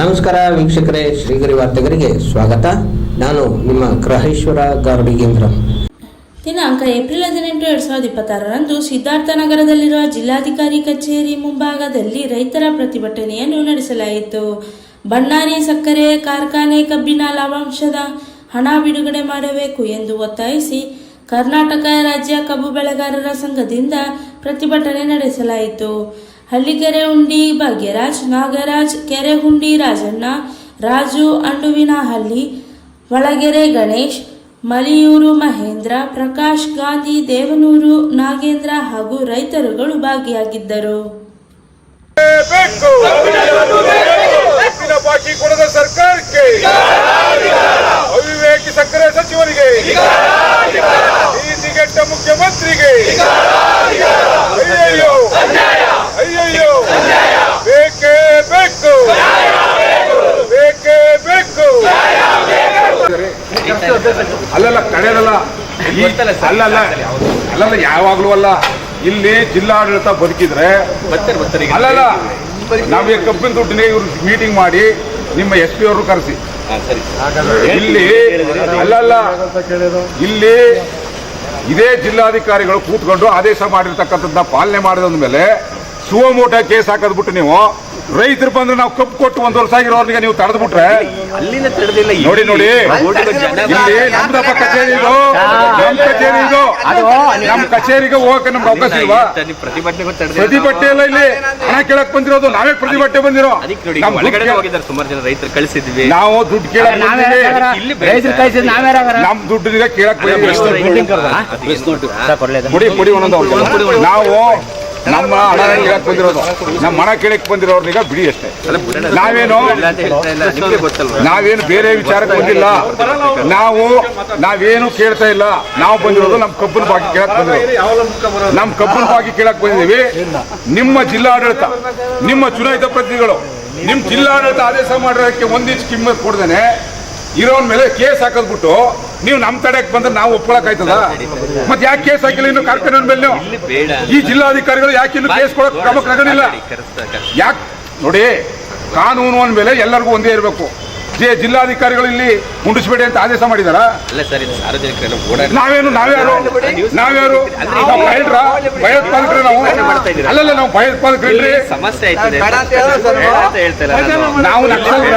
ನಮಸ್ಕಾರ ವೀಕ್ಷಕರೇ, ಶ್ರೀಗರಿ ವಾರ್ತೆಗರಿಗೆ ಸ್ವಾಗತ. ನಾನು ನಿಮ್ಮ ಗ್ರಹೇಶ್ವರ ಗಾರ್ಡಿಗೇಂದ್ರ. ದಿನಾಂಕ ಏಪ್ರಿಲ್ 18, 2026ರಂದು ಸಿದ್ಧಾರ್ಥನಗರದಲ್ಲಿರುವ ಜಿಲ್ಲಾಧಿಕಾರಿ ಕಚೇರಿ ಮುಂಭಾಗದಲ್ಲಿ ರೈತರ ಪ್ರತಿಭಟನೆಯನ್ನು ನಡೆಸಲಾಯಿತು. ಬಣ್ಣಾರಿ ಸಕ್ಕರೆ ಕಾರ್ಖಾನೆ ಕಬ್ಬಿನ ಲಾಭಾಂಶದ ಹಣ ಬಿಡುಗಡೆ ಮಾಡಬೇಕು ಎಂದು ಒತ್ತಾಯಿಸಿ ಕರ್ನಾಟಕ ರಾಜ್ಯ ಕಬ್ಬು ಬೆಳೆಗಾರರ ಸಂಘದಿಂದ ಪ್ರತಿಭಟನೆ ನಡೆಸಲಾಯಿತು. ಹಳ್ಳಿಕೆರೆ ಹುಂಡಿ ಭಾಗ್ಯರಾಜ್, ನಾಗರಾಜ್, ಕೆರೆಹುಂಡಿ ರಾಜಣ್ಣ, ರಾಜು ಅಂಡುವಿನಹಳ್ಳಿ, ಒಳಗೆರೆ ಗಣೇಶ್, ಮಲಿಯೂರು ಮಹೇಂದ್ರ, ಪ್ರಕಾಶ್, ಗಾಂಧಿ, ದೇವನೂರು ನಾಗೇಂದ್ರ ಹಾಗೂ ರೈತರುಗಳು ಭಾಗಿಯಾಗಿದ್ದರು. ಬಾಕಿ ಕೊಡದ ಸರ್ಕಾರಕ್ಕೆ, ಅವಿವೇಕಿ ಸಕ್ಕರೆ ಸಚಿವರಿಗೆ, ನೀತಿಗೆಟ್ಟ ಮುಖ್ಯಮಂತ್ರಿಗೆ ಅಯ್ಯಯ್ಯೋ ಅಯ್ಯಯ್ಯೋ, ಬೇಕೇ ಬೇಕು, ಬೇಕೇ ಬೇಕು. ಅಲ್ಲಲ್ಲ ಕಡೆಯಲ್ಲ, ಅಲ್ಲಲ್ಲ ಯಾವಾಗ್ಲೂ ಅಲ್ಲ. ಇಲ್ಲಿ ಜಿಲ್ಲಾಡಳಿತ ಬದುಕಿದ್ರೆ ಅಲ್ಲಲ್ಲ, ನಾವೇ ಕಬ್ಬಿನ ದುಡ್ಡಿನ ಇವ್ರು ಮೀಟಿಂಗ್ ಮಾಡಿ ನಿಮ್ಮ SP ಅವರು ಕರೆಸಿ. ಇಲ್ಲಿ ಅಲ್ಲಲ್ಲ, ಇಲ್ಲಿ ಇದೇ ಜಿಲ್ಲಾಧಿಕಾರಿಗಳು ಕೂತ್ಕೊಂಡು ಆದೇಶ ಮಾಡಿರ್ತಕ್ಕಂಥದ್ದನ್ನ ಪಾಲನೆ ಮಾಡಿದ ಮೇಲೆ ಸುವಮೋಟ ಕೇಸ್ ಹಾಕದ್ ಬಿಟ್ಟು ನೀವು ರೈತರು ಬಂದ್ರೆ ನಾವು ಕಬ್ಬು ಕೊಟ್ಟು 1 ವರ್ಷ ಆಗಿರೋರ್ನಿಗೆ ನೀವು ತಡೆದು ಬಿಟ್ರೆ ಅಲ್ಲಿಂದ ತಡೆದಿಲ್ಲ. ನೋಡಿ ಇಲ್ಲಿ ನಮ್ದಪ್ಪ ಕಚೇರಿ ಇದು, ನಮ್ ಕಚೇರಿ ಇದು, ನಮ್ ಕಚೇರಿಗೆ ಹೋಗಕ್ಕೆ ನಮ್ಗೆ ಅವಕಾಶ ಇಲ್ವಾ? ಪ್ರತಿಭಟನೆ ಎಲ್ಲ ಇಲ್ಲಿ ಹಣ ಕೇಳಕ್ ಬಂದಿರೋದು, ನಾವೇ ಪ್ರತಿಭಟನೆ ಬಂದಿರೋ. ಸುಮಾರು ಜನ ರೈತರು ಕಳಿಸಿದ್ವಿ, ನಾವು ದುಡ್ಡು ಕೇಳಕ್ ನಮ್ ದುಡ್ಡಿನ ಕೇಳಕ್ ಕೊಡಿ ಒಂದೊಂದು. ನಾವು ನಮ್ಮ ಹಣ ಕೇಳಕ್ ಬಂದಿರೋದು, ನಮ್ಮ ಹಣ ಕೇಳಕ್ ಬಂದಿರೋರ್ನೀಗ ಬಿಡಿ ಅಷ್ಟೇ. ನಾವೇನು ಬೇರೆ ವಿಚಾರಕ್ಕೆ ಬಂದಿಲ್ಲ, ನಾವೇನು ಕೇಳ್ತಾ ಇಲ್ಲ. ನಾವು ಬಂದಿರೋದು ನಮ್ಮ ಕಬ್ಬನ ಬಾಕಿ ಕೇಳಕ್ ಬಂದಿರೋದು, ನಮ್ಮ ಕಬ್ಬನ ಬಾಕಿ ಕೇಳಕ್ ಬಂದಿದ್ದೀವಿ. ನಿಮ್ಮ ಜಿಲ್ಲಾಡಳಿತ, ನಿಮ್ಮ ಚುನಾಯಿತ ಪ್ರತಿನಿಧಿಗಳು, ನಿಮ್ಮ ಜಿಲ್ಲಾಡಳಿತ ಆದೇಶ ಮಾಡಿರೋದಕ್ಕೆ 1 ಇಂಚ್ ಕಿಮ್ಮತ್ ಕೊಡ್ದೇನೆ ಇರೋನ್ ಮೇಲೆ ಕೇಸ್ ಹಾಕದ್ಬಿಟ್ಟು ನೀವು ನಮ್ ತಡೆಯಕ್ ಬಂದ್ರೆ ನಾವು ಒಪ್ಕೊಳಕ್ ಆಯ್ತದ? ಮತ್ತೆ ಯಾಕೆ ಕೇಸ್ ಹಾಕಿಲ್ಲ ಇನ್ನು ಕಾರ್ಖಾನೆ ಮೇಲೆ? ನೀವು ಈ ಜಿಲ್ಲಾಧಿಕಾರಿಗಳು ಯಾಕೆ ಇನ್ನು ಕೇಸ್ ಕೊಡಕ್ ಕ್ರಮಕ್ಕೆ ತಗೊಂಡಿಲ್ಲ? ಯಾಕೆ ನೋಡಿ, ಕಾನೂನು ಅಂದ್ಮೇಲೆ ಎಲ್ಲರಿಗೂ ಒಂದೇ ಇರಬೇಕು. ಜಿಲ್ಲಾಧಿಕಾರಿಗಳು ಇಲ್ಲಿ ಮುಂಡಿಸಬೇಡಿ ಅಂತ ಆದೇಶ ಮಾಡಿದಾರ? ನಾವ್ಯಾರು ಭಯೋತ್ಪಾದಕರು? ನಾವು ಅಲ್ಲಲ್ಲ, ನಾವು ಭಯೋತ್ಪಾದಕರಲ್ರಿ, ನಾವು ನಕ್ಸಲ್ರ,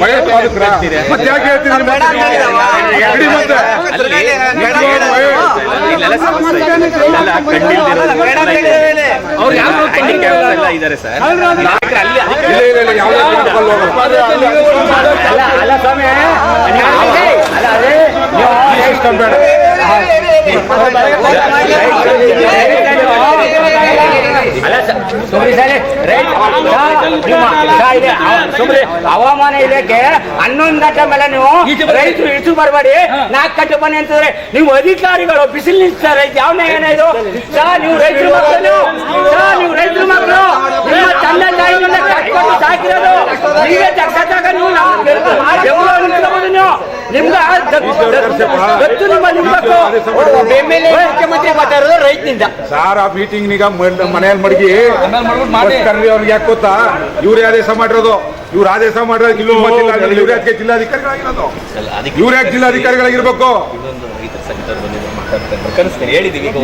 ಭಯೋತ್ಪಾದಕರ. ಮತ್ತೆ ಯಾಕೆ ಹೇಳ್ತೀವಿ? ಅಲ್ಲ ಸ್ವಾಮಿ, ಹವಾಮಾನ ಇಲಾಖೆ 11 ಗಂಟೆ ಮೇಲೆ ನೀವು ರೈತರು ಇಳಿಸು ಬರಬೇಡಿ, 4 ಗಂಟೆ ಬನ್ನಿ ಅಂತಂದ್ರೆ ನೀವು ಅಧಿಕಾರಿಗಳು ಬಿಸಿಲು ನಿಲ್ತಾರೆ. ಯಾವ ಏನಿದು ಸರ್? ನೀವು ರೈತರ ಮಕ್ಕಳು, ನೀವು ರೈತರ ಮಕ್ಕಳು, ನಿಮ್ಮ ತಂದೆ ತಾಯಿಯಿಂದ ಕಟ್ಕೊಂಡು ಸಾಕಿರೋದು ನೀವೇ ಜಗತ್ತಾಗ ನೀವು ನಿಮ್ಗೆ ಮುಖ್ಯಮಂತ್ರಿ ಮಾತಾಡೋದು ರೈತನಿಂದ ಸಾರ್. ಆ ಮೀಟಿಂಗ್ ಈಗ ಮನೆಯಲ್ಲಿ ಮಡಗಿ ಅವ್ರಿಗೆ ಯಾಕೆ ಗೊತ್ತಾ? ಇವ್ರೇ ಆದೇಶ ಮಾಡಿರೋದು, ಇವ್ರು ಆದೇಶ ಮಾಡಿರೋದು ಇವ್ರು ಯಾಕೆ ಜಿಲ್ಲಾಧಿಕಾರಿಗಳಾಗಿರೋದು? ಇವ್ರು ಯಾಕೆ ಜಿಲ್ಲಾಧಿಕಾರಿಗಳಾಗಿರ್ಬೇಕು?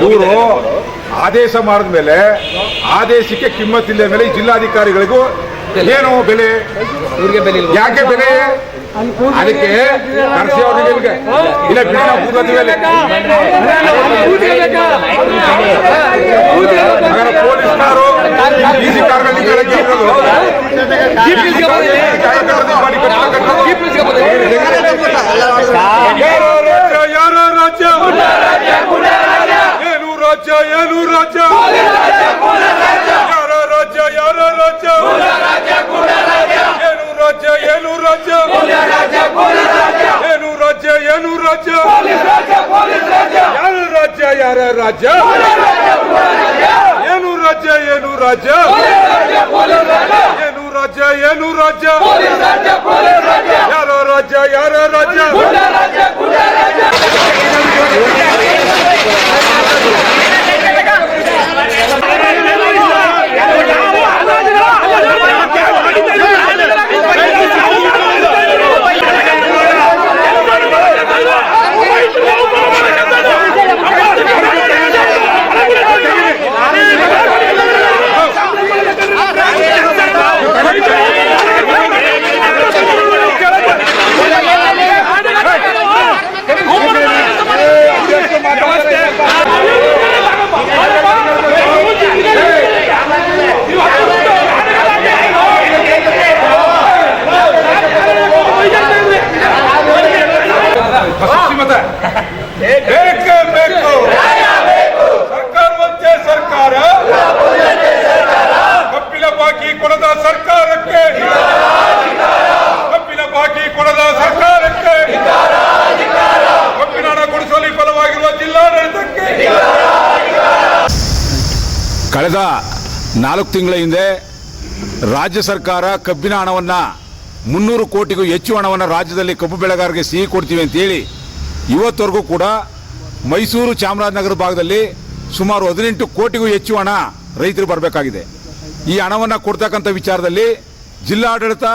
ಇವರು ಆದೇಶ ಮಾಡಿದ್ಮೇಲೆ ಆದೇಶಕ್ಕೆ ಕಿಮ್ಮತ್ತಿಲ್ಲ ಮೇಲೆ ಈ ಜಿಲ್ಲಾಧಿಕಾರಿಗಳಿಗೂ ಏನು ಬೆಲೆ? ಇವ್ರಿಗೆ ಬೆಲೆ ಯಾಕೆ ಬೆಲೆ? ಅದಕ್ಕೆ ಕರ್ಸಿ ಅವ್ರಿಗೆ ಇಲ್ಲ ಬಿಡಿ, ನಾವು ಕೂತ್ಕೋತೀವಿ. ಪೊಲೀಸ್ನವರು ಡಿಸಿ ಕಾರ್ಗಳಲ್ಲಿ ಯಾರ ರಾಜ್ಯ ಏನು ರಾಜ್ಯ, ಏನು ರಾಜ್ಯ, ಯಾರ ರಾಜ್ಯ, ಯಾರ ರಾಜ್ಯ, ಏನು ರಾಜ್ಯ, ಏನು ರಾಜ್ಯ, ಏನು ರಾಜ್ಯ, ಏನು ರಾಜ್ಯ, ಯಾರ ರಾಜ್ಯ, ಯಾರ ರಾಜ್ಯ, ಏನು ರಾಜ್ಯ, ಏನು ರಾಜ್ಯ, ಏನು ರಾಜ್ಯ, ಏನು ರಾಜ್ಯ, ಯಾರ ರಾಜ್ಯ, ಯಾರ ರಾಜ್ಯ. ಕಳೆದ 4 ತಿಂಗಳ ಹಿಂದೆ ರಾಜ್ಯ ಸರ್ಕಾರ ಕಬ್ಬಿನ ಹಣವನ್ನು 300 ಕೋಟಿಗೂ ಹೆಚ್ಚು ಹಣವನ್ನು ರಾಜ್ಯದಲ್ಲಿ ಕಬ್ಬು ಬೆಳೆಗಾರರಿಗೆ ಸಿಹಿ ಕೊಡ್ತೀವಿ ಅಂತೇಳಿ ಇವತ್ತವರೆಗೂ ಕೂಡ ಮೈಸೂರು ಚಾಮರಾಜನಗರ ಭಾಗದಲ್ಲಿ ಸುಮಾರು 18 ಕೋಟಿಗೂ ಹೆಚ್ಚು ಹಣ ರೈತರು ಬರಬೇಕಾಗಿದೆ. ಈ ಹಣವನ್ನು ಕೊಡ್ತಕ್ಕಂಥ ವಿಚಾರದಲ್ಲಿ ಜಿಲ್ಲಾಡಳಿತ,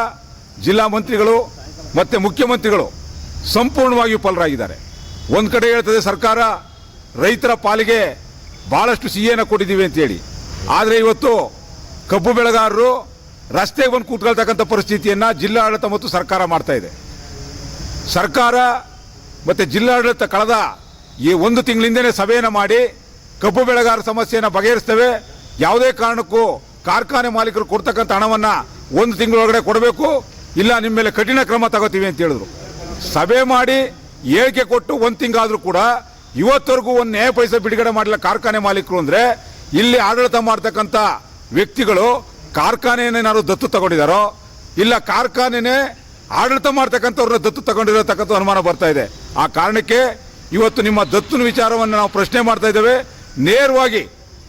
ಜಿಲ್ಲಾ ಮಂತ್ರಿಗಳು ಮತ್ತು ಮುಖ್ಯಮಂತ್ರಿಗಳು ಸಂಪೂರ್ಣವಾಗಿ ವಿಫಲರಾಗಿದ್ದಾರೆ. ಒಂದು ಕಡೆ ಹೇಳ್ತದೆ ಸರ್ಕಾರ ರೈತರ ಪಾಲಿಗೆ ಭಾಳಷ್ಟು ಸಿಹಿಯನ್ನು ಕೊಟ್ಟಿದ್ದೀವಿ ಅಂತೇಳಿ, ಆದರೆ ಇವತ್ತು ಕಬ್ಬು ಬೆಳೆಗಾರರು ರಸ್ತೆಗೆ ಬಂದು ಕೂತ್ಕೊಳ್ತಕ್ಕಂಥ ಪರಿಸ್ಥಿತಿಯನ್ನು ಜಿಲ್ಲಾಡಳಿತ ಮತ್ತು ಸರ್ಕಾರ ಮಾಡ್ತಾ ಇದೆ. ಸರ್ಕಾರ ಮತ್ತು ಜಿಲ್ಲಾಡಳಿತ ಕಳೆದ ಈ 1 ತಿಂಗಳಿಂದನೇ ಸಭೆಯನ್ನು ಮಾಡಿ ಕಬ್ಬು ಬೆಳೆಗಾರ ಸಮಸ್ಯೆಯನ್ನು ಬಗೆಹರಿಸ್ತೇವೆ, ಯಾವುದೇ ಕಾರಣಕ್ಕೂ ಕಾರ್ಖಾನೆ ಮಾಲೀಕರು ಕೊಡ್ತಕ್ಕಂಥ ಹಣವನ್ನು 1 ತಿಂಗಳೊಳಗಡೆ ಕೊಡಬೇಕು, ಇಲ್ಲ ನಿಮ್ಮ ಮೇಲೆ ಕಠಿಣ ಕ್ರಮ ತಗೋತೀವಿ ಅಂತ ಹೇಳಿದ್ರು. ಸಭೆ ಮಾಡಿ ಹೇಳಿಕೆ ಕೊಟ್ಟು 1 ತಿಂಗಳಾದರೂ ಕೂಡ ಇವತ್ತವರೆಗೂ 1 ನ್ಯಾಯ ಪೈಸೆ ಬಿಡುಗಡೆ ಮಾಡಿಲ್ಲ ಕಾರ್ಖಾನೆ ಮಾಲೀಕರು. ಅಂದರೆ ಇಲ್ಲಿ ಆಡಳಿತ ಮಾಡ್ತಕ್ಕಂಥ ವ್ಯಕ್ತಿಗಳು ಕಾರ್ಖಾನೆಯನ್ನೇನಾದ್ರು ದತ್ತು ತಗೊಂಡಿದ್ದಾರೋ, ಇಲ್ಲ ಕಾರ್ಖಾನೆನೇ ಆಡಳಿತ ಮಾಡ್ತಕ್ಕಂಥವ್ರನ್ನ ದತ್ತು ತಗೊಂಡಿರತಕ್ಕಂಥ ಅನುಮಾನ ಬರ್ತಾ ಇದೆ. ಆ ಕಾರಣಕ್ಕೆ ಇವತ್ತು ನಿಮ್ಮ ದತ್ತಿನ ವಿಚಾರವನ್ನು ನಾವು ಪ್ರಶ್ನೆ ಮಾಡ್ತಾ ಇದ್ದೇವೆ. ನೇರವಾಗಿ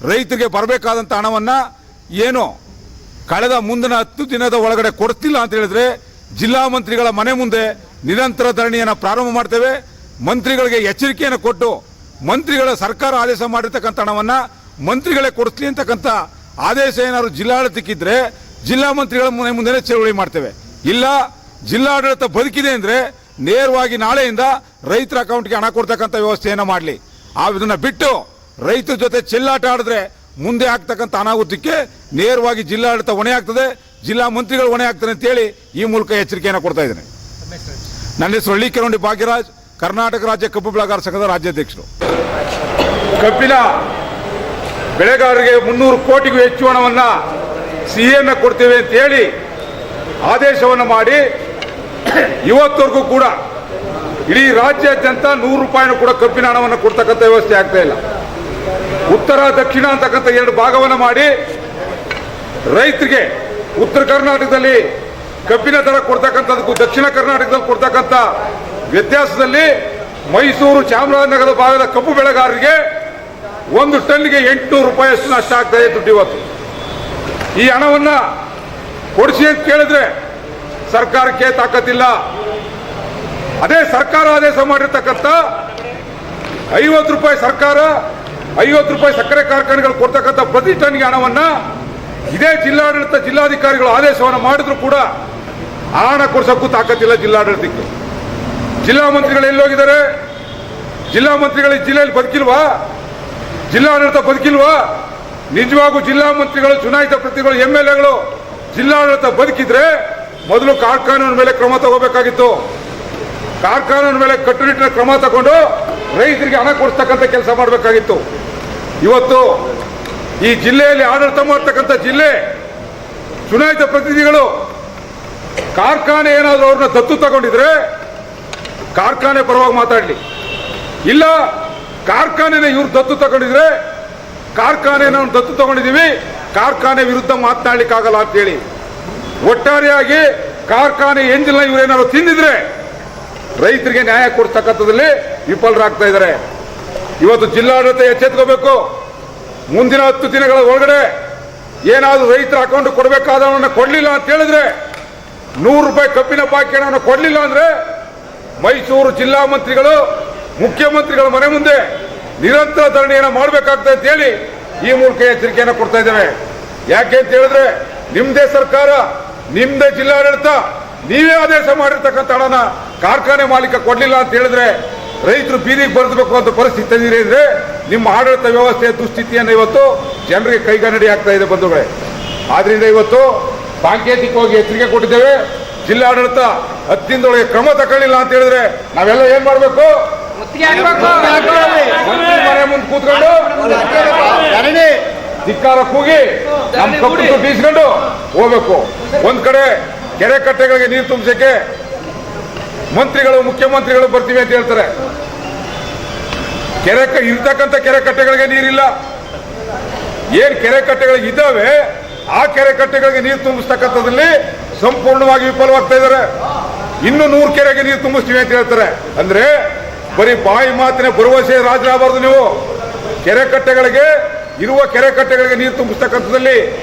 ರೈತರಿಗೆ ಬರಬೇಕಾದಂಥ ಹಣವನ್ನು ಏನು ಕಳೆದ ಮುಂದಿನ 10 ದಿನದ ಒಳಗಡೆ ಕೊಡ್ತಿಲ್ಲ ಅಂತ ಹೇಳಿದ್ರೆ ಜಿಲ್ಲಾ ಮಂತ್ರಿಗಳ ಮನೆ ಮುಂದೆ ನಿರಂತರ ಧರಣಿಯನ್ನು ಪ್ರಾರಂಭ ಮಾಡ್ತೇವೆ. ಮಂತ್ರಿಗಳಿಗೆ ಎಚ್ಚರಿಕೆಯನ್ನು ಕೊಟ್ಟು ಮಂತ್ರಿಗಳ ಸರ್ಕಾರ ಆದೇಶ ಮಾಡಿರ್ತಕ್ಕಂಥ ಹಣವನ್ನು ಮಂತ್ರಿಗಳೇ ಕೊಡಿಸ್ಲಿ ಅಂತಕ್ಕಂಥ ಆದೇಶ ಏನಾದ್ರು ಜಿಲ್ಲಾಡಳಿತಕ್ಕಿದ್ರೆ ಜಿಲ್ಲಾ ಮಂತ್ರಿಗಳ ಮನೆ ಮುಂದೆ ಚಳವಳಿ ಮಾಡ್ತೇವೆ. ಇಲ್ಲ ಜಿಲ್ಲಾಡಳಿತ ಬದುಕಿದೆ ಅಂದರೆ ನೇರವಾಗಿ ನಾಳೆಯಿಂದ ರೈತರ ಅಕೌಂಟ್ಗೆ ಹಣ ಕೊಡ್ತಕ್ಕಂಥ ವ್ಯವಸ್ಥೆಯನ್ನು ಮಾಡಲಿ. ಅದನ್ನು ಬಿಟ್ಟು ರೈತರ ಜೊತೆ ಚೆಲ್ಲಾಟ ಆಡಿದ್ರೆ ಮುಂದೆ ಆಗ್ತಕ್ಕಂಥ ಅನಾಹುತಕ್ಕೆ ನೇರವಾಗಿ ಜಿಲ್ಲಾಡಳಿತ ಹೊಣೆ ಆಗ್ತದೆ, ಜಿಲ್ಲಾ ಮಂತ್ರಿಗಳು ಹೊಣೆ ಆಗ್ತಾರೆ ಅಂತೇಳಿ ಈ ಮೂಲಕ ಎಚ್ಚರಿಕೆಯನ್ನು ಕೊಡ್ತಾ ಇದ್ದೇನೆ. ನನ್ನ ಹೆಸರು ಹಳ್ಳಿಕೆರೆಹುಂಡಿ ಭಾಗ್ಯರಾಜ್, ಕರ್ನಾಟಕ ರಾಜ್ಯ ಕಬ್ಬು ಬೆಳೆಗಾರ ಸಂಘದ ರಾಜ್ಯಾಧ್ಯಕ್ಷರು. ಕಬ್ಬಿನ ಬೆಳೆಗಾರರಿಗೆ 300 ಕೋಟಿಗೂ ಹೆಚ್ಚು ಹಣವನ್ನು ಸಿಹಿಯನ್ನು ಕೊಡ್ತೇವೆ ಅಂತೇಳಿ ಆದೇಶವನ್ನು ಮಾಡಿ ಇವತ್ತವರೆಗೂ ಕೂಡ ಇಡೀ ರಾಜ್ಯಾದ್ಯಂತ 100 ರೂಪಾಯಿನೂ ಕೂಡ ಕಬ್ಬಿನ ಹಣವನ್ನು ಕೊಡ್ತಕ್ಕಂಥ ವ್ಯವಸ್ಥೆ ಆಗ್ತಾ ಇಲ್ಲ. ಉತ್ತರ ದಕ್ಷಿಣ ಅಂತಕ್ಕಂಥ 2 ಭಾಗವನ್ನು ಮಾಡಿ ರೈತರಿಗೆ ಉತ್ತರ ಕರ್ನಾಟಕದಲ್ಲಿ ಕಬ್ಬಿನ ದರ ಕೊಡ್ತಕ್ಕಂಥದಕ್ಕೂ ದಕ್ಷಿಣ ಕರ್ನಾಟಕದಲ್ಲಿ ಕೊಡ್ತಕ್ಕಂಥ ವ್ಯತ್ಯಾಸದಲ್ಲಿ ಮೈಸೂರು ಚಾಮರಾಜನಗರ ಭಾಗದ ಕಬ್ಬು ಬೆಳೆಗಾರರಿಗೆ 1 ಟನ್ಗೆ 800 ರೂಪಾಯಿಯಷ್ಟು ನಷ್ಟ ಆಗ್ತಾ ಇದೆ ದುಡ್ಡು. ಇವತ್ತು ಈ ಹಣವನ್ನು ಕೊಡಿಸಿ ಅಂತ ಕೇಳಿದ್ರೆ ಸರ್ಕಾರಕ್ಕೆ ತಾಕತ್ತಿಲ್ಲ. ಅದೇ ಸರ್ಕಾರ ಆದೇಶ ಮಾಡಿರ್ತಕ್ಕಂಥ 50 ರೂಪಾಯಿ ಸರ್ಕಾರ 50 ರೂಪಾಯಿ ಸಕ್ಕರೆ ಕಾರ್ಖಾನೆಗಳು ಕೊಡ್ತಕ್ಕಂಥ ಪ್ರತಿ ಟನ್ಗೆ ಹಣವನ್ನು ಇದೇ ಜಿಲ್ಲಾಡಳಿತ ಜಿಲ್ಲಾಧಿಕಾರಿಗಳು ಆದೇಶವನ್ನು ಮಾಡಿದ್ರು ಕೂಡ ಹಣ ಕೊಡಿಸೋಕ್ಕೂ ತಾಕತ್ತಿಲ್ಲ ಜಿಲ್ಲಾಡಳಿತಕ್ಕೆ. ಜಿಲ್ಲಾ ಮಂತ್ರಿಗಳು ಎಲ್ಲೋಗಿದ್ದಾರೆ? ಜಿಲ್ಲಾ ಮಂತ್ರಿಗಳು ಈ ಜಿಲ್ಲೆಯಲ್ಲಿ ಬದುಕಿಲ್ವಾ? ಜಿಲ್ಲಾಡಳಿತ ಬದುಕಿಲ್ವಾ? ನಿಜವಾಗೂ ಜಿಲ್ಲಾ ಮಂತ್ರಿಗಳು, ಚುನಾಯಿತ ಪ್ರತಿನಿಧಿಗಳು, MLAಗಳು ಜಿಲ್ಲಾಡಳಿತ ಬದುಕಿದ್ರೆ ಮೊದಲು ಕಾರ್ಖಾನೆ ಮೇಲೆ ಕ್ರಮ ತಗೋಬೇಕಾಗಿತ್ತು. ಕಾರ್ಖಾನೆ ಮೇಲೆ ಕಟ್ಟುನಿಟ್ಟಿನ ಕ್ರಮ ತಗೊಂಡು ರೈತರಿಗೆ ಹಣ ಕೊಡಿಸ್ತಕ್ಕಂಥ ಕೆಲಸ ಮಾಡಬೇಕಾಗಿತ್ತು. ಇವತ್ತು ಈ ಜಿಲ್ಲೆಯಲ್ಲಿ ಆಡಳಿತ ಮಾಡ್ತಕ್ಕಂಥ ಜಿಲ್ಲೆ ಚುನಾಯಿತ ಪ್ರತಿನಿಧಿಗಳು ಕಾರ್ಖಾನೆ ಏನಾದರೂ ಅವ್ರನ್ನ ದತ್ತು ತಗೊಂಡಿದ್ರೆ ಕಾರ್ಖಾನೆ ಪರವಾಗಿ ಮಾತಾಡಲಿ, ಇಲ್ಲ ಕಾರ್ಖಾನೆನ ಇವ್ರು ದತ್ತು ತಗೊಂಡಿದ್ರೆ ಕಾರ್ಖಾನೆ ನಾವು ದತ್ತು ತಗೊಂಡಿದ್ದೀವಿ, ಕಾರ್ಖಾನೆ ವಿರುದ್ಧ ಮಾತನಾಡಲಿಕ್ಕಾಗಲ್ಲ ಅಂತೇಳಿ ಒಟ್ಟಾರೆಯಾಗಿ ಕಾರ್ಖಾನೆ ಎಂಜಿಲ್ನ ಇವರೇನಾದ್ರು ತಿಂದಿದ್ರೆ ರೈತರಿಗೆ ನ್ಯಾಯ ಕೊಡ್ತಕ್ಕಂಥದ್ದಲ್ಲಿ ವಿಫಲರಾಗ್ತಾ ಇದ್ದಾರೆ. ಇವತ್ತು ಜಿಲ್ಲಾಡಳಿತ ಎಚ್ಚೆತ್ಕೋಬೇಕು. ಮುಂದಿನ 10 ದಿನಗಳ ಒಳಗಡೆ ಏನಾದರೂ ರೈತರ ಅಕೌಂಟ್ ಕೊಡಬೇಕಾದವನ್ನ ಕೊಡಲಿಲ್ಲ ಅಂತ ಹೇಳಿದ್ರೆ 100 ರೂಪಾಯಿ ಕಬ್ಬಿನ ಬಾಕಿ ಹಣವನ್ನು ಕೊಡಲಿಲ್ಲ ಅಂದ್ರೆ ಮೈಸೂರು ಜಿಲ್ಲಾ ಮಂತ್ರಿಗಳು, ಮುಖ್ಯಮಂತ್ರಿಗಳ ಮನೆ ಮುಂದೆ ನಿರಂತರ ಧರಣಿಯನ್ನು ಮಾಡಬೇಕಾಗ್ತದೆ ಅಂತ ಹೇಳಿ ಈ ಮೂಲಕ ಎಚ್ಚರಿಕೆಯನ್ನು ಕೊಡ್ತಾ ಇದ್ದೇವೆ. ಯಾಕೆ ಅಂತ ಹೇಳಿದ್ರೆ ನಿಮ್ಮದೇ ಸರ್ಕಾರ, ನಿಮ್ಮದೇ ಜಿಲ್ಲಾಡಳಿತ, ನೀವೇ ಆದೇಶ ಮಾಡಿರ್ತಕ್ಕಂಥ ಹಣನ ಕಾರ್ಖಾನೆ ಮಾಲೀಕ ಕೊಡಲಿಲ್ಲ ಅಂತ ಹೇಳಿದ್ರೆ ರೈತರು ಬೀದಿಗೆ ಬರೆಸಬೇಕು ಅಂತ ಪರಿಸ್ಥಿತಿ ತಂದಿದ್ರೆ ನಿಮ್ಮ ಆಡಳಿತ ವ್ಯವಸ್ಥೆಯ ದುಸ್ಥಿತಿಯನ್ನು ಇವತ್ತು ಜನರಿಗೆ ಕೈಗನ್ನಡಿ ಆಗ್ತಾ ಇದೆ ಬಂಧುಗಳೇ. ಆದ್ರಿಂದ ಇವತ್ತು ಸಾಂಕೇತಿಕವಾಗಿ ಎಚ್ಚರಿಕೆ ಕೊಟ್ಟಿದ್ದೇವೆ. ಜಿಲ್ಲಾಡಳಿತ 10 ದಿನದೊಳಗೆ ಕ್ರಮ ತಗೊಳ್ಳಿಲ್ಲ ಅಂತ ಹೇಳಿದ್ರೆ ನಾವೆಲ್ಲ ಏನ್ ಮಾಡಬೇಕು? ಮನೆ ಮುಂದೆ ಕೂತ್ಕೊಂಡು ಧಿಕ್ಕಾರ ಕೂಗಿ ನಮ್ಮ ಕಬ್ಬು ಬೀಸ್ಕೊಂಡು ಹೋಗ್ಬೇಕು. ಒಂದ್ ಕಡೆ ಕೆರೆ ಕಟ್ಟೆಗಳಿಗೆ ನೀರು ತುಂಬಿಸಕ್ಕೆ ಮಂತ್ರಿಗಳು, ಮುಖ್ಯಮಂತ್ರಿಗಳು ಬರ್ತೀವಿ ಅಂತ ಹೇಳ್ತಾರೆ. ಇರ್ತಕ್ಕಂಥ ಕೆರೆ ಕಟ್ಟೆಗಳಿಗೆ ನೀರಿಲ್ಲ. ಏನ್ ಕೆರೆ ಕಟ್ಟೆಗಳಿಗೆ ಇದ್ದಾವೆ ಆ ಕೆರೆ ಕಟ್ಟೆಗಳಿಗೆ ನೀರು ತುಂಬಿಸ್ತಕ್ಕಂಥದ್ರಲ್ಲಿ ಸಂಪೂರ್ಣವಾಗಿ ವಿಫಲವಾಗ್ತಾ ಇದ್ದಾರೆ. ಇನ್ನು 100 ಕೆರೆಗೆ ನೀರು ತುಂಬಿಸ್ತೀವಿ ಅಂತ ಹೇಳ್ತಾರೆ. ಅಂದ್ರೆ ಬರೀ ಬಾಯಿ ಮಾತಿನ ಭರವಸೆ ರಾಜರಾಗಬಾರ್ದು. ನೀವು ಕೆರೆ ಕಟ್ಟೆಗಳಿಗೆ ಇರುವ ಕೆರೆ ಕಟ್ಟೆಗಳಿಗೆ ನೀರು ತುಂಬಿಸ್ತಕ್ಕಂಥದ್ದಲ್ಲಿ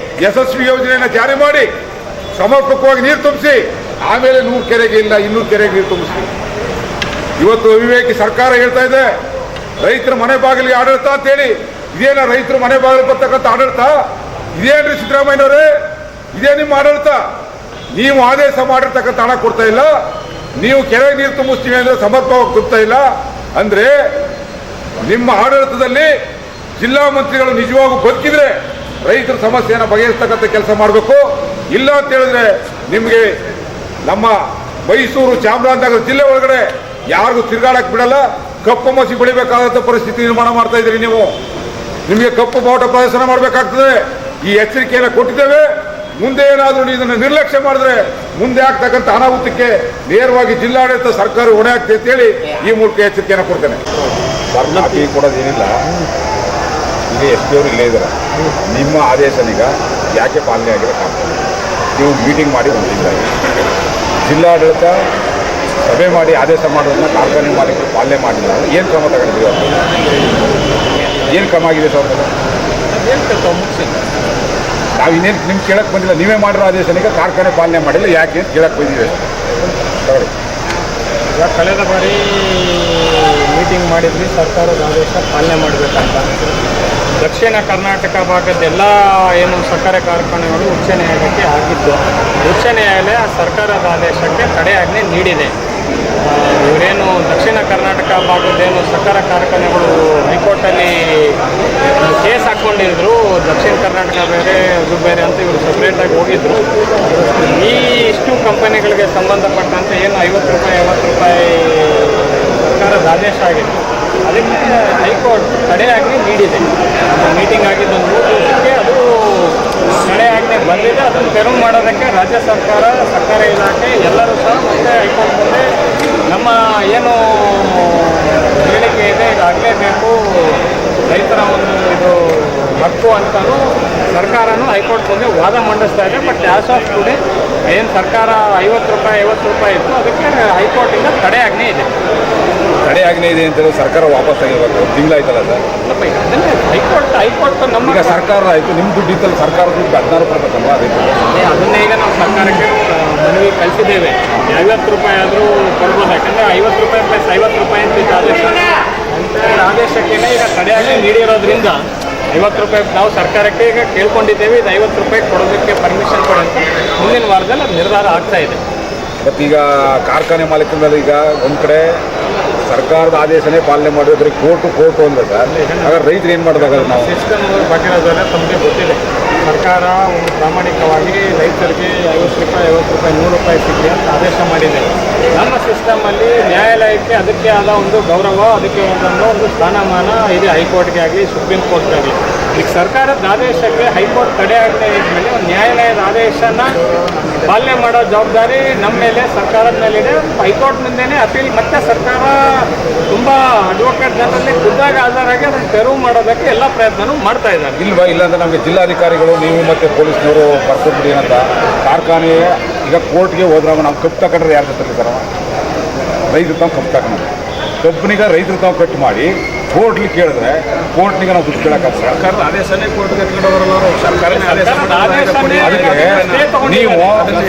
ಯಶಸ್ವಿ ಯೋಜನೆಯನ್ನು ಜಾರಿ ಮಾಡಿ ಸಮರ್ಪಕವಾಗಿ ನೀರು ತುಂಬಿಸಿ ಆಮೇಲೆ 100 ಕೆರೆಗೆ ಇಲ್ಲ 200 ಕೆರೆಗೆ ನೀರು ತುಂಬಿಸ್ತೀವಿ. ಇವತ್ತು ಅವಿವೇಕಿ ಸರ್ಕಾರ ಹೇಳ್ತಾ ಇದೆ ರೈತರ ಮನೆ ಬಾಗಿಲಿಗೆ ಆಡಳಿತ ಅಂತೇಳಿ. ಇದೇನ ರೈತರು ಮನೆ ಬಾಗಿಲಿಗೆ ಬರ್ತಕ್ಕಂಥ ಆಡಳಿತ? ಇದೇನ್ರಿ ಸಿದ್ದರಾಮಯ್ಯನವರೇ? ಇದೇ ನಿಮ್ಮ ಆಡಳಿತ? ನೀವು ಆದೇಶ ಮಾಡಿರ್ತಕ್ಕಂಥ ಹಣ ಕೊಡ್ತಾ ಇಲ್ಲ, ನೀವು ಕೆರೆಗೆ ನೀರು ತುಂಬಿಸ್ತೀವಿ ಅಂದ್ರೆ ಸಮರ್ಪಕವಾಗಿ ತುಂಬ್ತಾ ಇಲ್ಲ ಅಂದ್ರೆ ನಿಮ್ಮ ಆಡಳಿತದಲ್ಲಿ ಜಿಲ್ಲಾ ಮಂತ್ರಿಗಳು ನಿಜವಾಗೂ ಬದುಕಿದ್ರೆ ರೈತರ ಸಮಸ್ಯೆಯನ್ನು ಬಗೆಹರಿಸ್ತಕ್ಕಂಥ ಕೆಲಸ ಮಾಡಬೇಕು. ಇಲ್ಲ ಅಂತ ಹೇಳಿದ್ರೆ ನಿಮಗೆ ನಮ್ಮ ಮೈಸೂರು ಚಾಮರಾಜನಗರ ಜಿಲ್ಲೆ ಒಳಗಡೆ ಯಾರಿಗೂ ತಿರುಗಾಡಕ್ ಬಿಡಲ್ಲ, ಕಪ್ಪು ಮಸಿ ಬೆಳಿಬೇಕಾದಂಥ ಪರಿಸ್ಥಿತಿ ನಿರ್ಮಾಣ ಮಾಡ್ತಾ ಇದ್ದೀರಿ ನೀವು. ನಿಮಗೆ ಕಪ್ಪು ಬಾವುಟ ಪ್ರದರ್ಶನ ಮಾಡಬೇಕಾಗ್ತದೆ. ಈ ಎಚ್ಚರಿಕೆಯನ್ನು ಕೊಟ್ಟಿದ್ದೇವೆ. ಮುಂದೆ ಏನಾದರೂ ಇದನ್ನು ನಿರ್ಲಕ್ಷ್ಯ ಮಾಡಿದ್ರೆ ಮುಂದೆ ಆಗ್ತಕ್ಕಂಥ ಅನಾಹುತಕ್ಕೆ ನೇರವಾಗಿ ಜಿಲ್ಲಾಡಳಿತ ಸರ್ಕಾರ ಹೊಣೆ ಆಗ್ತದೆ ಅಂತೇಳಿ ಈ ಮೂಲಕ ಎಚ್ಚರಿಕೆಯನ್ನು ಕೊಡ್ತೇನೆ. ಮಾಫಿ ಕೊಡೋದೇನಿಲ್ಲ. ಈಗ SP ಅವರು ಇಲ್ಲೇ ಇದ್ದಾರೆ. ನಿಮ್ಮ ಆದೇಶನೀಗ ಯಾಕೆ ಪಾಲನೆ ಆಗಿರೋ ನೀವು ಮೀಟಿಂಗ್ ಮಾಡಿ ಬಂದಿಲ್ಲ. ಜಿಲ್ಲಾಡಳಿತ ಸಭೆ ಮಾಡಿ ಆದೇಶ ಮಾಡೋದನ್ನ ಕಾರ್ಖಾನೆ ಮಾಲೀಕರು ಪಾಲನೆ ಮಾಡಿಲ್ಲ. ಏನು ಕ್ರಮ ತಗೊಂಡಿದ್ದೀವಿ? ಏನು ಕ್ರಮ ಆಗಿದೆ ಸರ್? ನಾವು ಇನ್ನೇನು ನಿಮ್ಗೆ ಕೇಳಕ್ಕೆ ಬಂದಿಲ್ಲ. ನೀವೇ ಮಾಡಿರೋ ಆದೇಶನೀಗ ಕಾರ್ಖಾನೆ ಪಾಲನೆ ಮಾಡಿಲ್ಲ, ಯಾಕೆ ಅಂತ ಕೇಳಕ್ಕೆ ಬಂದಿದೆ. ತಗೊಳ್ಳಿ. ಇವಾಗ ಕಳೆದ ಬಾರಿ ಮೀಟಿಂಗ್ ಮಾಡಿದ್ವಿ, ಸರ್ಕಾರದ ಆದೇಶ ಪಾಲನೆ ಮಾಡಬೇಕಂತ. ದಕ್ಷಿಣ ಕರ್ನಾಟಕ ಭಾಗದ್ದೆಲ್ಲ ಏನು ಸಕ್ಕರೆ ಕಾರ್ಖಾನೆಗಳು ಉಚ್ಚ ನ್ಯಾಯಾಲಯಕ್ಕೆ ಹಾಕಿದ್ದು. ಉಚ್ಚ ನ್ಯಾಯಾಲಯ ಸರ್ಕಾರದ ಆದೇಶಕ್ಕೆ ತಡೆಯಾಜ್ಞೆ ನೀಡಿದೆ. ಇವರೇನು ದಕ್ಷಿಣ ಕರ್ನಾಟಕ ಭಾಗದ್ದೇನು ಸಕ್ಕರೆ ಕಾರ್ಖಾನೆಗಳು ಹೈಕೋರ್ಟಲ್ಲಿ ಕೇಸ್ ಹಾಕ್ಕೊಂಡಿದ್ರು, ದಕ್ಷಿಣ ಕರ್ನಾಟಕ ಬೇರೆ ಅದು ಬೇರೆ ಅಂತ ಇವರು ಸಪ್ರೇಟಾಗಿ ಹೋಗಿದ್ರು. ಈ ಇಷ್ಟು ಕಂಪನಿಗಳಿಗೆ ಸಂಬಂಧಪಟ್ಟಂತೆ ಏನು 50 ರೂಪಾಯಿ 50 ರೂಪಾಯಿ ಸರ್ಕಾರದ ಆದೇಶ ಆಗಿತ್ತು, ಅದಕ್ಕೆ ಹೈಕೋರ್ಟ್ ತಡೆಯಾಜ್ಞೆ ನೀಡಿದೆ. ಮೀಟಿಂಗ್ ಆಗಿದ್ದು 3 ದಿವಸಕ್ಕೆ ಅದು ತಡೆಯಾಜ್ಞೆ ಬಂದಿದೆ. ಅದನ್ನು ತೆರವು ಮಾಡೋದಕ್ಕೆ ರಾಜ್ಯ ಸರ್ಕಾರ, ಸಕ್ಕರೆ ಇಲಾಖೆ ಎಲ್ಲರೂ ಸಹ ಮತ್ತೆ ಹೈಕೋರ್ಟ್ ಮುಂದೆ ನಮ್ಮ ಏನು ಹೇಳಿಕೆ ಇದೆ ಇದು ಆಗಲೇಬೇಕು, ರೈತರ ಒಂದು ಇದು ಹಕ್ಕು ಅಂತಲೂ ಸರ್ಕಾರನೂ ಹೈಕೋರ್ಟ್ ಮುಂದೆ ವಾದ ಮಂಡಿಸ್ತಾ ಇದೆ. ಬಟ್ ಆಸ್ ಆಫ್ ಟುಡೇ ಏನು ಸರ್ಕಾರ 50 ರೂಪಾಯಿ 50 ರೂಪಾಯಿ ಇತ್ತು, ಅದಕ್ಕೆ ಹೈಕೋರ್ಟಿಂದ ತಡೆಯಾಜ್ಞೆ ಇದೆ. ತಡೆಯಾಜ್ಞೆ ಇದೆ ಅಂತ ಸರ್ಕಾರ ವಾಪಸ್ ಆಗಿರ್ಬೇಕು. ತಿಂಗಳಾಯ್ತಲ್ಲ ಸರ್? ಅದನ್ನೇ ಹೈಕೋರ್ಟ್ ನಮ್ಮ ಈಗ ಸರ್ಕಾರ ಆಯಿತು, ನಿಮ್ಮ ದುಡ್ಡು ಇತ್ತಲ್ಲ, ಸರ್ಕಾರ ದುಡ್ಡು 16 ರೂಪಾಯಿ ತಗೊಂಡು ಅದನ್ನೇ ಈಗ ನಾವು ಸರ್ಕಾರಕ್ಕೆ ಮನವಿ ಕಳಿಸಿದ್ದೇವೆ. 50 ರೂಪಾಯಿ ಆದರೂ ಕೊಡ್ಬೋದು. ಯಾಕಂದರೆ 50 ರೂಪಾಯಿ ಪ್ಲಸ್ 50 ರೂಪಾಯಿ ಅಂತ ಇದ್ದ ಆದೇಶ ಆದೇಶಕ್ಕೆ ಈಗ ತಡೆಯಾಜ್ಞೆ ನೀಡಿರೋದ್ರಿಂದ 50 ರೂಪಾಯಿ ನಾವು ಸರ್ಕಾರಕ್ಕೆ ಈಗ ಕೇಳ್ಕೊಂಡಿದ್ದೇವೆ. ಇದು 50 ರೂಪಾಯಿ ಕೊಡೋದಕ್ಕೆ ಪರ್ಮಿಷನ್ ಕೊಡಿ ಅಂತ ಮುಂದಿನ ವಾರದಲ್ಲಿ ಅದು ನಿರ್ಧಾರ ಆಗ್ತಾ ಇದೆ. ಮತ್ತು ಈಗ ಕಾರ್ಖಾನೆ ಮಾಲೀಕರಲ್ಲಿ ಈಗ ಒಂದು ಕಡೆ ಸರ್ಕಾರದ ಆದೇಶನೇ ಪಾಲನೆ ಮಾಡಿದ್ರೆ ಕೋರ್ಟು ಅಂದ್ರೆ ಸರ್, ಹಾಗಾದ್ರೆ ರೈತರು ಏನು ಮಾಡಬೇಕಾದ್ರೆ ನಾವು ಸಿಸ್ಟಮ್ ಬಗೆಹರಿದ್ರೆ ತಮಗೆ ಗೊತ್ತಿದೆ. ಸರ್ಕಾರ ಒಂದು ಪ್ರಾಮಾಣಿಕವಾಗಿ ರೈತರಿಗೆ 50 ರೂಪಾಯಿ 100 ರೂಪಾಯಿ ಸಿಗಲಿ ಅಂತ ಆದೇಶ ಮಾಡಿದೆ. ನಮ್ಮ ಸಿಸ್ಟಮಲ್ಲಿ ನ್ಯಾಯಾಲಯಕ್ಕೆ ಅದಕ್ಕೆ ಆದ ಒಂದು ಗೌರವ, ಅದಕ್ಕೆ ಒಂದು ಸ್ಥಾನಮಾನ ಇದೆ, ಹೈಕೋರ್ಟ್ಗೆ ಆಗಲಿ ಸುಪ್ರೀಂ ಕೋರ್ಟ್ಗೆ ಆಗಲಿ. ಈಗ ಸರ್ಕಾರದ ಆದೇಶಕ್ಕೆ ಹೈಕೋರ್ಟ್ ತಡೆಯಾಜ್ಞೆ ಇದ್ಮೇಲೆ ಒಂದು ನ್ಯಾಯಾಲಯದ ಆದೇಶನ ಪಾಲನೆ ಮಾಡೋ ಜವಾಬ್ದಾರಿ ನಮ್ಮ ಮೇಲೆ, ಸರ್ಕಾರದ ಮೇಲಿದೆ. ಹೈಕೋರ್ಟ್ ಮುಂದೆನೇ ಅಪೀಲ್ ಮತ್ತೆ ಸರ್ಕಾರ ತುಂಬ ಅಡ್ವೊಕೇಟ್ ಜನರಲ್ಲಿ ಖುದ್ದಾಗಿ ಹಾಜರಾಗಿ ಅದನ್ನು ತೆರವು ಮಾಡೋದಕ್ಕೆ ಎಲ್ಲ ಪ್ರಯತ್ನನೂ ಮಾಡ್ತಾ ಇದ್ದಾರೆ. ಇಲ್ಲಾಂದ್ರೆ ನಮಗೆ ಜಿಲ್ಲಾಧಿಕಾರಿಗಳು ನೀವು ಮತ್ತು ಪೊಲೀಸ್ನವರು ಬರ್ಕೊಟ್ಬಿಡಿ ಅಂತ ಕಾರ್ಖಾನೆ ಈಗ ಕೋರ್ಟ್ಗೆ ಹೋದ್ರೆ ನಾವು ಕಪ್ಪು ತಗೊಂಡ್ರೆ ಯಾರು ಜೊತೆ ಸರ್? ರೈತರು ತಾವು ಕಪ್ಪು ತಗೊಂಡ್ರೆ ಕಬ್ಬನಿಗೆ ರೈತರು ತಾವು ಕಟ್ ಮಾಡಿ ಕೋರ್ಟ್ಲಿ ಕೇಳಿದ್ರೆ ಕೋರ್ಟ್ನಿಗೆ ನಾವು ದುಡ್ಡು ಕೇಳೋಕ್ಕಾಗ? ಸರ್ಕಾರದ ಆದೇಶನೇ ಕೋರ್ಟ್ಗೆ ಎತ್ಕೊಂಡವರಲ್ಲ ಅವರು. ಸರ್ಕಾರನೇ ಆದೇಶ ಅದಕ್ಕೆ ನೀವು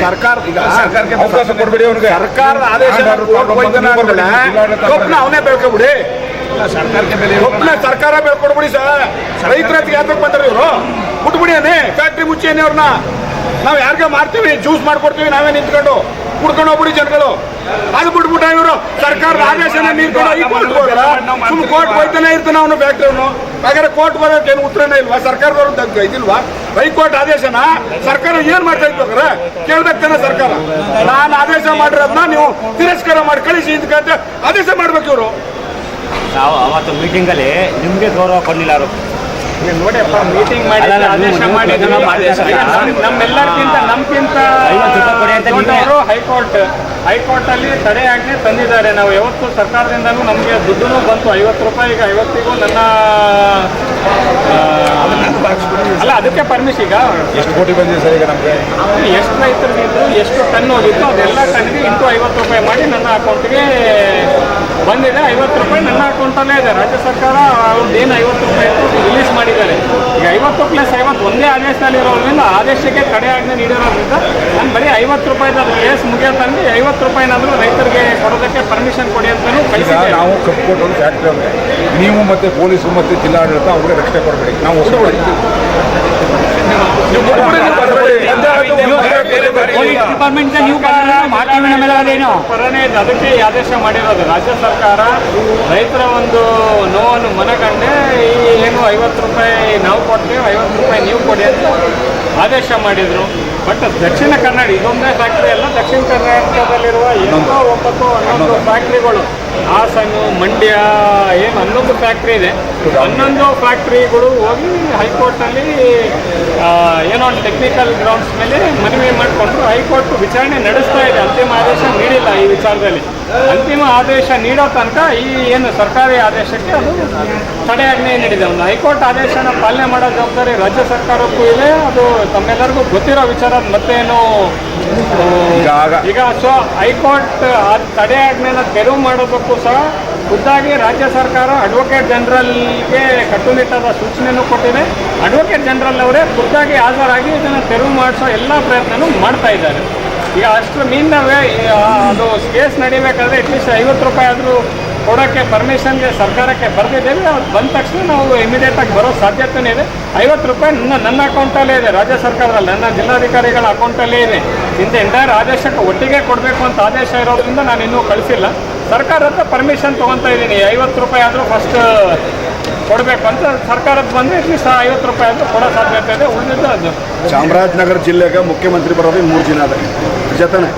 ಸರ್ಕಾರ ಈಗ ಸರ್ಕಾರಕ್ಕೆ ಅವಕಾಶ ಕೊಡ್ಬೇಡಿ. ಅವ್ರಿಗೆ ಸರ್ಕಾರದ ಆದೇಶ ಅವನೇ ಬೆಳ್ಕೊಬಿಡಿ. ಸರ್ಕಾರಕ್ಕೆ ಬೆಲೆ ಸರ್ಕಾರ ಬೆಳ್ಕೊಡ್ಬಿಡಿ ಸರ್. ರೈತರ ಹತ್ರ ಯಾತಕ್ಕೆ ಬಂದ್ರೆ ಇವರು ಬಿಟ್ಬಿಡಿಯೇ ಫ್ಯಾಕ್ಟ್ರಿ ಮುಚ್ಚೇನೆ ಅವ್ರನ್ನ. ನಾವು ಯಾರಿಗೆ ಮಾರ್ತೀವಿ, ಜ್ಯೂಸ್ ಮಾಡ್ಕೊಡ್ತೀವಿ, ನಾವೇ ನಿಂತ್ಕೊಂಡು ಕುಡ್ಕೊಂಡು ಹೋಗ್ಬಿಡಿ ಜನಗಳು. ಅದು ಬಿಟ್ಬಿಟ್ಟ ಇವರು ಸರ್ಕಾರದ ಆದೇಶನ ನೀರ್ಕೊಂಡು ಕೋರ್ಟ್ ಹೋಯ್ತಾನೆ ಇರ್ತಾನೆ ಅವನು ಫ್ಯಾಕ್ಟ್ರಿ ಅವನು. ಹಾಗಾದ್ರೆ ಕೋರ್ಟ್ ಬರೋಕೆ ಏನು ಉತ್ತರನೇ ಇಲ್ವಾ? ಸರ್ಕಾರದವ್ರು ಇದಿಲ್ವಾ? ಹೈಕೋರ್ಟ್ ಆದೇಶನ ಸರ್ಕಾರ ಏನ್ ಮಾಡ್ತಾ ಇರ್ಬೇಕಾರೆ ಕೇಳ್ಬೇಕು ತಾನೆ ಸರ್ಕಾರ. ನಾನು ಆದೇಶ ಮಾಡಿರೋದನ್ನ ನೀವು ತಿರಸ್ಕಾರ ಮಾಡಿ ಕಳಿಸಿ ಇದಕ್ಕಂತ ಆದೇಶ ಮಾಡ್ಬೇಕು ಇವರು. ನಾವು ಅವತ್ತು ಮೀಟಿಂಗಲ್ಲಿ ನಿಮಗೆ ಗೌರವ ಕೊಡಲಿಲ್ಲ ಅವರು. ನೋಡಿಯಪ್ಪ, ಮೀಟಿಂಗ್ ಮಾಡಿ ಆದೇಶ ಮಾಡಿ ನಮ್ಮೆಲ್ಲರಿಗಿಂತ ನಮ್ಗಿಂತ ಹೈಕೋರ್ಟ್ ಅಲ್ಲಿ ತಡೆಯಾಜ್ಞೆ ತಂದಿದ್ದಾರೆ. ನಾವು ಯಾವತ್ತು ಸರ್ಕಾರದಿಂದನೂ ನಮಗೆ ದುಡ್ಡು ಬಂತು 50 ರೂಪಾಯಿ. ಈಗ 50ಗೂ ನನ್ನ ಅಲ್ಲ ಅದಕ್ಕೆ ಪರ್ಮಿಷನ್. ಈಗ ಎಷ್ಟು ಕೋಟಿ ಬಂದಿದೆ ಸರ್? ಈಗ ನಮಗೆ ಎಷ್ಟು ರೈತರಿಗಿದ್ರು ಎಷ್ಟು ಟನ್ ಹೋಗಿತ್ತು ಅದೆಲ್ಲ ಟನ್ಗೆ ಇಂಟು 50 ರೂಪಾಯಿ ಮಾಡಿ ನನ್ನ ಅಕೌಂಟ್ಗೆ ಬಂದಿದೆ. 50 ರೂಪಾಯಿ ನನ್ನ ಅಕೌಂಟಲ್ಲೇ ಇದೆ. ರಾಜ್ಯ ಸರ್ಕಾರ ಏನು 50 ರೂಪಾಯಿ ರಿಲೀಸ್ ಮಾಡಿದ್ದಾರೆ. ಈಗ 50 + 50 ಒಂದೇ ಆದೇಶದಲ್ಲಿರೋದ್ರಿಂದ ಆದೇಶಕ್ಕೆ ತಡೆ ಆಜ್ಞೆ ನೀಡಿರೋದ್ರಿಂದ ನಾನು ಬರೀ 50 ರೂಪಾಯಿದ ಕೇಸ್ ಮುಗಿಯೋತಂಗೆ 50 ರೂಪಾಯಿನಾದರೂ ರೈತರಿಗೆ ಕೊಡೋದಕ್ಕೆ ಪರ್ಮಿಷನ್ ಕೊಡಿ ಅಂತಲೂ ಕಳಿಸಿದ್ದೆ. ನಾವು ಕಪ್ಪು ಕೊಟ್ಟು ಫ್ಯಾಕ್ಟ್ರಿ ಅವ್ರಿಗೆ ನೀವು ಮತ್ತೆ ಪೊಲೀಸರು ಮತ್ತೆ ಜಿಲ್ಲಾಡಳಿತ ಅವ್ರಿಗೆ ರಕ್ಷಣೆ ಕೊಡಬೇಡಿ. ನಾವು ಪೊಲೀಸ್ ಡಿಪಾರ್ಟ್ಮೆಂಟ್ ನೀವು ಪರನೇ ಅದಕ್ಕೆ ಈ ಆದೇಶ ಮಾಡಿರೋದು. ರಾಜ್ಯ ಸರ್ಕಾರ ರೈತರ ಒಂದು ನೋವನ್ನು ಮನಗಂಡೆ ಈ ಏನು 50 ರೂಪಾಯಿ ನಾವು ಕೊಡ್ತೇವೆ, 50 ರೂಪಾಯಿ ನೀವು ಕೊಡಿ ಅಂತ ಆದೇಶ ಮಾಡಿದರು. ಬಟ್ ದಕ್ಷಿಣ ಕನ್ನಡ ಇದೊಂದೇ ಫ್ಯಾಕ್ಟ್ರಿ ಅಲ್ಲ, ದಕ್ಷಿಣ ಕರ್ನಾಟಕದಲ್ಲಿರುವ 9-11 ಫ್ಯಾಕ್ಟ್ರಿಗಳು, ಹಾಸನ, ಮಂಡ್ಯ ಏನು 11 ಫ್ಯಾಕ್ಟ್ರಿ ಇದೆ. 11 ಫ್ಯಾಕ್ಟ್ರಿಗಳು ಹೋಗಿ ಹೈಕೋರ್ಟಲ್ಲಿ ಏನೋ ಒಂದು ಟೆಕ್ನಿಕಲ್ ಗ್ರೌಂಡ್ಸ್ ಮೇಲೆ ಮನವಿ ಮಾಡಿಕೊಂಡ್ರು. ಹೈಕೋರ್ಟ್ ವಿಚಾರಣೆ ನಡೆಸ್ತಾ ಇದೆ, ಅಂತಿಮ ಆದೇಶ ನೀಡಿಲ್ಲ ಈ ವಿಚಾರದಲ್ಲಿ. ಅಂತಿಮ ಆದೇಶ ನೀಡೋ ತನಕ ಈ ಏನು ಸರ್ಕಾರಿ ಆದೇಶಕ್ಕೆ ಅದು ತಡೆಯಾಜ್ಞೆ ನೀಡಿದೆ. ಒಂದು ಹೈಕೋರ್ಟ್ ಆದೇಶನ ಪಾಲನೆ ಮಾಡೋ ಜವಾಬ್ದಾರಿ ರಾಜ್ಯ ಸರ್ಕಾರಕ್ಕೂ ಇದೆ. ಅದು ತಮ್ಮೆಲ್ಲರಿಗೂ ಗೊತ್ತಿರೋ ವಿಚಾರ. ಮತ್ತೇನು ಈಗ ಸೊ ಹೈಕೋರ್ಟ್ ತಡೆಯಾಜ್ಞೆನ ತೆರವು ಮಾಡೋದಕ್ಕೂ ಸಹ ಖುದ್ದಾಗಿ ರಾಜ್ಯ ಸರ್ಕಾರ ಅಡ್ವೊಕೇಟ್ ಜನರಲ್ಗೆ ಕಟ್ಟುನಿಟ್ಟಾದ ಸೂಚನೆಯನ್ನು ಕೊಟ್ಟಿದೆ. ಅಡ್ವೊಕೇಟ್ ಜನರಲ್ ಅವರೇ ಖುದ್ದಾಗಿ ಹಾಜರಾಗಿ ಇದನ್ನು ತೆರವು ಮಾಡಿಸೋ ಎಲ್ಲ ಪ್ರಯತ್ನನೂ ಮಾಡ್ತಾ ಇದ್ದಾರೆ. ಈಗ ಅಷ್ಟರ ಮೀನವೇ ಅದು ಕೇಸ್ ನಡಿಬೇಕಾದ್ರೆ ಅಟ್ಲೀಸ್ಟ್ 50 ರೂಪಾಯಿ ಆದರೂ ಕೊಡೋಕ್ಕೆ ಪರ್ಮಿಷನ್ಗೆ ಸರ್ಕಾರಕ್ಕೆ ಬರೆದಿದ್ದೇವೆ. ಅದು ಬಂದ ತಕ್ಷಣ ನಾವು ಇಮಿಡಿಯೇಟಾಗಿ ಬರೋ ಸಾಧ್ಯತೆಯೇ ಇದೆ. 50 ರೂಪಾಯಿ ನನ್ನ ಅಕೌಂಟಲ್ಲೇ ಇದೆ, ರಾಜ್ಯ ಸರ್ಕಾರದಲ್ಲಿ ನನ್ನ ಜಿಲ್ಲಾಧಿಕಾರಿಗಳ ಅಕೌಂಟಲ್ಲೇ ಇದೆ. ಇಂಥ ಎಂಟೈರ್ ಆದೇಶಕ್ಕೆ ಒಟ್ಟಿಗೆ ಕೊಡಬೇಕು ಅಂತ ಆದೇಶ ಇರೋದ್ರಿಂದ ನಾನು ಇನ್ನೂ ಕಳಿಸಿಲ್ಲ. ಸರ್ಕಾರ ಹತ್ರ ಪರ್ಮಿಷನ್ ತೊಗೊತಾ ಇದ್ದೀನಿ. 50 ರೂಪಾಯಿ ಆದರೂ ಫಸ್ಟ್ ಕೊಡಬೇಕು ಅಂತ ಸರ್ಕಾರಕ್ಕೆ ಬಂದರೆ ಅಟ್ಲೀಸ್ಟ್ 50 ರೂಪಾಯಿ ಆದರೂ ಕೊಡೋ ಸಾಧ್ಯತೆ ಇದೆ. ಉಳಿದಿದ್ದು ಅದು ಚಾಮರಾಜನಗರ ಜಿಲ್ಲೆಗೆ ಮುಖ್ಯಮಂತ್ರಿ ಬರೋದು 3 ದಿನ ಅದ ಜೊತೆನೆ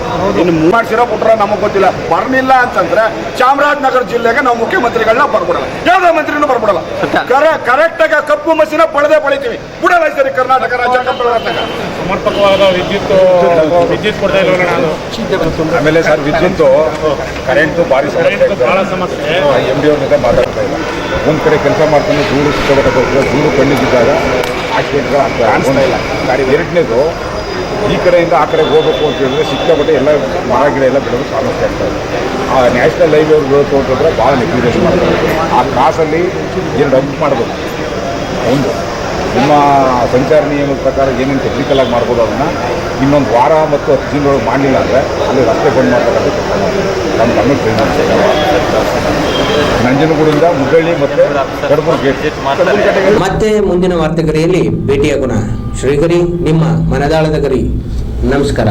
ಇನ್ನು ಮಾಡಿಸಿರೋ ಬಿಟ್ರೆ ನಮಗೆ ಗೊತ್ತಿಲ್ಲ. ಬರಲಿಲ್ಲ ಅಂತಂದ್ರೆ ಚಾಮರಾಜನಗರ ಜಿಲ್ಲೆಗೆ ನಾವು ಮುಖ್ಯಮಂತ್ರಿಗಳನ್ನ ಬರ್ಬಿಡಲ್ಲ, ಯಾವುದೇ ಮಂತ್ರಿನೂ ಬರ್ಬಿಡಲ್ಲ. ಕರೆಕ್ಟಾಗಿ ಕಪ್ಪು ಮಸಿನ ಪಳಿತೀವಿ ಬಿಡಲ್ಲ ಸರಿ. ಕರ್ನಾಟಕ ರಾಜ್ಯ ಸಮರ್ಪಕವಾದ ವಿದ್ಯುತ್ ಕೊಡ್ತಾ ಇಲ್ವಲ್ಲ ನಾನು. ಆಮೇಲೆ ಸರ್ ವಿದ್ಯುತ್ತು ಕರೆಂಟು ಭಾಳ ಸಮಸ್ಯೆ. MD ಅವ್ರ ಜೊತೆ ಮಾತಾಡ್ತಾ ಇಲ್ಲ. ಒಂದು ಕಡೆ ಕೆಲಸ ಮಾಡ್ಕೊಂಡು ದೂರು ಸಿಕ್ಕೋಬೇಕಾಗ್ತದೆ. ದೂರು ಕಣ್ಣಿದ್ದಾಗ ಆಕ್ಸಿಡೆಂಟ್ ಕಾಣಿಸ್ತಾ ಇಲ್ಲ ಗಾಡಿ. ಎರಡನೇದು ಈ ಕಡೆಯಿಂದ ಆ ಕಡೆಗೆ ಹೋಗಬೇಕು ಅಂತ ಹೇಳಿದ್ರೆ ಸಿಕ್ಕಾಪಟ್ಟೆ ಎಲ್ಲ ಮರ ಗಿಡ ಎಲ್ಲ ಬಿಡೋದು ಸಮಸ್ಯೆ ಆಗ್ತದೆ. ಆ ನ್ಯಾಷನಲ್ ಹೈವೇ ಬೀಳೋದು ಅಂತಂದ್ರೆ ಭಾಳ ನೆಗ್ಲಿಜೆನ್ಸ್ ಮಾಡ್ತಾರೆ. ಆ ಕ್ರಾಸಲ್ಲಿ 2 ಹಂಪ್ ಮಾಡಬೇಕು. ಒಂದು ನಿಮ್ಮ ಸಂಚಾರ ನಿಯಮದ ಪ್ರಕಾರ ಏನೇನು ಟೆಕ್ನಿಕಲ್ ಆಗಿ ಮಾಡ್ಬೋದು ಅದನ್ನು ಇನ್ನೊಂದು ವಾರ ಮತ್ತು 10 ದಿನದೊಳಗೆ ಮಾಡಲಿಲ್ಲ ಅಂದರೆ ಅಲ್ಲಿ ರಸ್ತೆ ಬಂದ್ ಮಾಡ್ತಕ್ಕಂಥ ಕೆಲಸ ಮಾಡ್ತಾರೆ. ನಮ್ಮ ಗಮನಕ್ಕೆ ನಂಜನಗೂಡಿಂದ ಮುದ್ದಳ್ಳಿ ಮತ್ತು ಕಡಬೂರು ಗೇಟ್. ಮತ್ತೆ ಮುಂದಿನ ವಾರ್ತೆಗರಿಯಲ್ಲಿ ಭೇಟಿಯಾಗೋಣ. ಶ್ರೀಗರಿ ನಿಮ್ಮ ಮನದಾಳದ ಗರಿ. ನಮಸ್ಕಾರ.